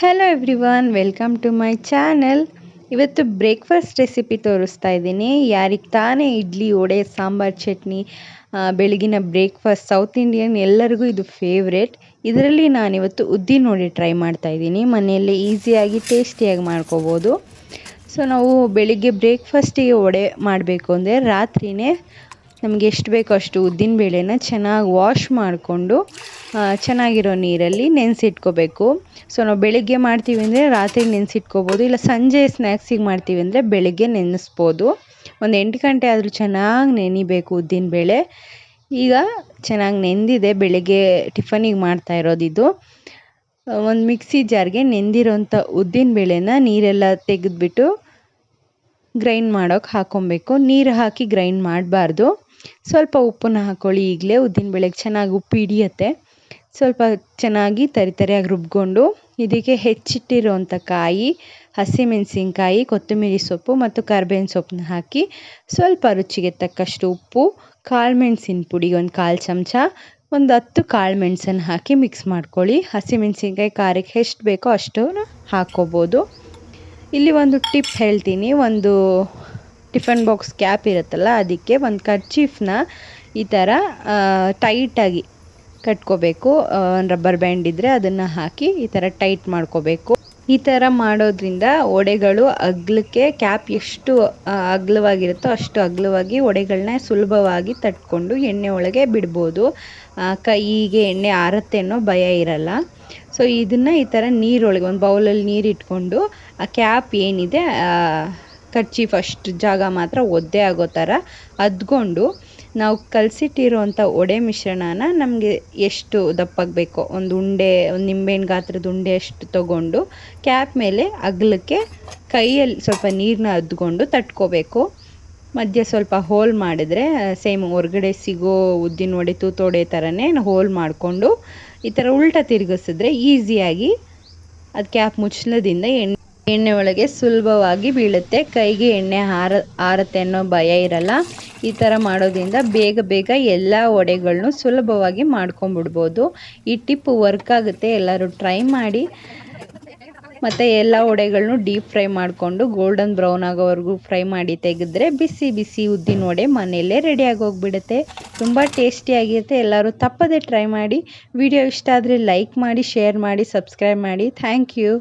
Hello everyone, welcome to my channel. ಇವತ್ತು breakfast recipe ತೋರಿಸ್ತಾ ಇದ್ದೀನಿ. ಯಾರಿಗೆ ತಾನೇ ಇಡ್ಲಿ, ವಡೆ, ಸಾಂಬಾರು, ಚಟ್ನಿ ಬೆಳಗಿನ ಬ್ರೇಕ್ಫಾಸ್ಟ್ ಸೌತ್ ಇಂಡಿಯನ್ ಎಲ್ಲರಿಗೂ ಇದು ಫೇವ್ರೇಟ್. ಇದರಲ್ಲಿ ನಾನಿವತ್ತು ಉದ್ದಿನ ವಡೆ ಟ್ರೈ ಮಾಡ್ತಾ ಇದ್ದೀನಿ. ಮನೆಯಲ್ಲೇ ಈಸಿಯಾಗಿ ಟೇಸ್ಟಿಯಾಗಿ ಮಾಡ್ಕೋಬೋದು. ಸೊ ನಾವು ಬೆಳಿಗ್ಗೆ ಬ್ರೇಕ್ಫಾಸ್ಟಿಗೆ ವಡೆ ಮಾಡಬೇಕು ಅಂದರೆ ರಾತ್ರಿಯೇ ನಮಗೆ ಎಷ್ಟು ಬೇಕೋ ಅಷ್ಟು ಉದ್ದಿನ ಬೇಳೆನ ಚೆನ್ನಾಗಿ ವಾಶ್ ಮಾಡಿಕೊಂಡು ಚೆನ್ನಾಗಿರೋ ನೀರಲ್ಲಿ ನೆನೆಸಿಟ್ಕೋಬೇಕು. ಸೊ ನಾವು ಬೆಳಿಗ್ಗೆ ಮಾಡ್ತೀವಿ ಅಂದರೆ ರಾತ್ರಿ ನೆನೆಸಿಟ್ಕೋಬೋದು, ಇಲ್ಲ ಸಂಜೆ ಸ್ನ್ಯಾಕ್ಸಿಗೆ ಮಾಡ್ತೀವಿ ಅಂದರೆ ಬೆಳಿಗ್ಗೆ ನೆನೆಸ್ಬೋದು. ಒಂದು 8 ಗಂಟೆ ಆದರೂ ಚೆನ್ನಾಗಿ ನೆನಿಬೇಕು ಉದ್ದಿನ ಬೇಳೆ. ಈಗ ಚೆನ್ನಾಗಿ ನೆಂದಿದೆ, ಬೆಳಿಗ್ಗೆ ಟಿಫನಿಗೆ ಮಾಡ್ತಾ ಇರೋದಿದು. ಒಂದು ಮಿಕ್ಸಿ ಜಾರ್ಗೆ ನೆಂದಿರೋಂಥ ಉದ್ದಿನ ಬೇಳೆನ ನೀರೆಲ್ಲ ತೆಗೆದುಬಿಟ್ಟು ಗ್ರೈಂಡ್ ಮಾಡೋಕ್ಕೆ ಹಾಕ್ಕೊಬೇಕು. ನೀರು ಹಾಕಿ ಗ್ರೈಂಡ್ ಮಾಡಬಾರ್ದು. ಸ್ವಲ್ಪ ಉಪ್ಪನ್ನ ಹಾಕ್ಕೊಳ್ಳಿ. ಈಗಲೇ ಉದ್ದಿನ ಬೇಳೆಗೆ ಚೆನ್ನಾಗಿ ಉಪ್ಪು ಹಿಡಿಯುತ್ತೆ. ಸ್ವಲ್ಪ ಚೆನ್ನಾಗಿ ತರಿಯಾಗಿ ರುಬ್ಕೊಂಡು ಇದಕ್ಕೆ ಹೆಚ್ಚಿಟ್ಟಿರೋಂಥ ಕಾಯಿ, ಹಸಿಮೆಣಸಿನ್ಕಾಯಿ, ಕೊತ್ತಂಬರಿ ಸೊಪ್ಪು ಮತ್ತು ಕರಿಬೇವಿನ ಸೊಪ್ಪನ್ನ ಹಾಕಿ ಸ್ವಲ್ಪ ರುಚಿಗೆ ತಕ್ಕಷ್ಟು ಉಪ್ಪು, ಕಾಳುಮೆಣಸಿನ ಪುಡಿ ಒಂದು 1/4 ಚಮಚ, ಒಂದು 10 ಕಾಳುಮೆಣಸನ್ನು ಹಾಕಿ ಮಿಕ್ಸ್ ಮಾಡ್ಕೊಳ್ಳಿ. ಹಸಿಮೆಣಸಿನ್ಕಾಯಿ ಖಾರಕ್ಕೆ ಎಷ್ಟು ಬೇಕೋ ಅಷ್ಟು ಹಾಕ್ಕೋಬೋದು. ಇಲ್ಲಿ ಒಂದು ಟಿಪ್ ಹೇಳ್ತೀನಿ. ಒಂದು ಟಿಫನ್ ಬಾಕ್ಸ್ ಕ್ಯಾಪ್ ಇರುತ್ತಲ್ಲ, ಅದಕ್ಕೆ ಒಂದು ಕರ್ಚೀಫ್ನ ಈ ಥರ ಟೈಟಾಗಿ ಕಟ್ಕೋಬೇಕು. ಒಂದು ರಬ್ಬರ್ ಬ್ಯಾಂಡ್ ಇದ್ದರೆ ಅದನ್ನು ಹಾಕಿ ಈ ಥರ ಟೈಟ್ ಮಾಡ್ಕೋಬೇಕು. ಈ ಥರ ಮಾಡೋದ್ರಿಂದ ವಡೆಗಳು ಅಗಲಕ್ಕೆ ಕ್ಯಾಪ್ ಎಷ್ಟು ಅಗಲವಾಗಿರುತ್ತೋ ಅಷ್ಟು ಅಗಲವಾಗಿ ವಡೆಗಳನ್ನ ಸುಲಭವಾಗಿ ತಟ್ಕೊಂಡು ಎಣ್ಣೆ ಒಳಗೆ ಬಿಡ್ಬೋದು. ಕೈಗೆ ಎಣ್ಣೆ ಆರುತ್ತೆ ಅನ್ನೋ ಭಯ ಇರಲ್ಲ. ಸೊ ಇದನ್ನು ಈ ಥರ ನೀರೊಳಗೆ ಒಂದು ಬೌಲಲ್ಲಿ ನೀರು ಇಟ್ಕೊಂಡು ಆ ಕ್ಯಾಪ್ ಏನಿದೆ ಕರ್ಚೀಫ್ ಅಷ್ಟು ಜಾಗ ಮಾತ್ರ ಒದ್ದೆ ಆಗೋ ಥರ ಅದ್ಕೊಂಡು ನಾವು ಕಲಸಿಟ್ಟಿರೋವಂಥ ವಡೆ ಮಿಶ್ರಣನ ನಮಗೆ ಎಷ್ಟು ದಪ್ಪಗೆ ಬೇಕೋ ಒಂದು ನಿಂಬೆಹಣ್ಣು ಗಾತ್ರದ ಉಂಡೆ ಅಷ್ಟು ತೊಗೊಂಡು ಕ್ಯಾಪ್ ಮೇಲೆ ಅಗಲಕ್ಕೆ ಕೈಯಲ್ಲಿ ಸ್ವಲ್ಪ ನೀರನ್ನ ಅದ್ಕೊಂಡು ತಟ್ಕೋಬೇಕು. ಮಧ್ಯೆ ಸ್ವಲ್ಪ ಹೋಲ್ ಮಾಡಿದ್ರೆ ಸೇಮ್ ಹೊರಗಡೆ ಸಿಗೋ ಉದ್ದಿನ ವಡೆ, ತೂತುವಡೆ ಥರನೇ ಹೋಲ್ ಮಾಡಿಕೊಂಡು ಈ ಥರ ಉಲ್ಟಾ ತಿರುಗಿಸಿದ್ರೆ ಈಸಿಯಾಗಿ ಅದು ಕ್ಯಾಪ್ ಮುಚ್ಚಳದಿಂದ ಎಣ್ಣೆ ಒಳಗೆ ಸುಲಭವಾಗಿ ಬೀಳುತ್ತೆ. ಕೈಗೆ ಎಣ್ಣೆ ಆರುತ್ತೆ ಅನ್ನೋ ಭಯ ಇರಲ್ಲ. ಈ ಥರ ಮಾಡೋದ್ರಿಂದ ಬೇಗ ಎಲ್ಲ ವಡೆಗಳನ್ನೂ ಸುಲಭವಾಗಿ ಮಾಡ್ಕೊಂಬಿಡ್ಬೋದು. ಈ ಟಿಪ್ ವರ್ಕ್ ಆಗುತ್ತೆ, ಎಲ್ಲರೂ ಟ್ರೈ ಮಾಡಿ. ಮತ್ತು ಎಲ್ಲ ವಡೆಗಳನ್ನೂ ಡೀಪ್ ಫ್ರೈ ಮಾಡಿಕೊಂಡು ಗೋಲ್ಡನ್ ಬ್ರೌನ್ ಆಗೋವರೆಗೂ ಫ್ರೈ ಮಾಡಿ ತೆಗೆದ್ರೆ ಬಿಸಿ ಉದ್ದಿನ ವಡೆ ಮನೆಯಲ್ಲೇ ರೆಡಿಯಾಗಿ ಹೋಗಿಬಿಡುತ್ತೆ. ತುಂಬ ಟೇಸ್ಟಿಯಾಗಿರುತ್ತೆ. ಎಲ್ಲರೂ ತಪ್ಪದೆ ಟ್ರೈ ಮಾಡಿ. ವಿಡಿಯೋ ಇಷ್ಟ ಆದರೆ ಲೈಕ್ ಮಾಡಿ, ಶೇರ್ ಮಾಡಿ, ಸಬ್ಸ್ಕ್ರೈಬ್ ಮಾಡಿ. Thank you.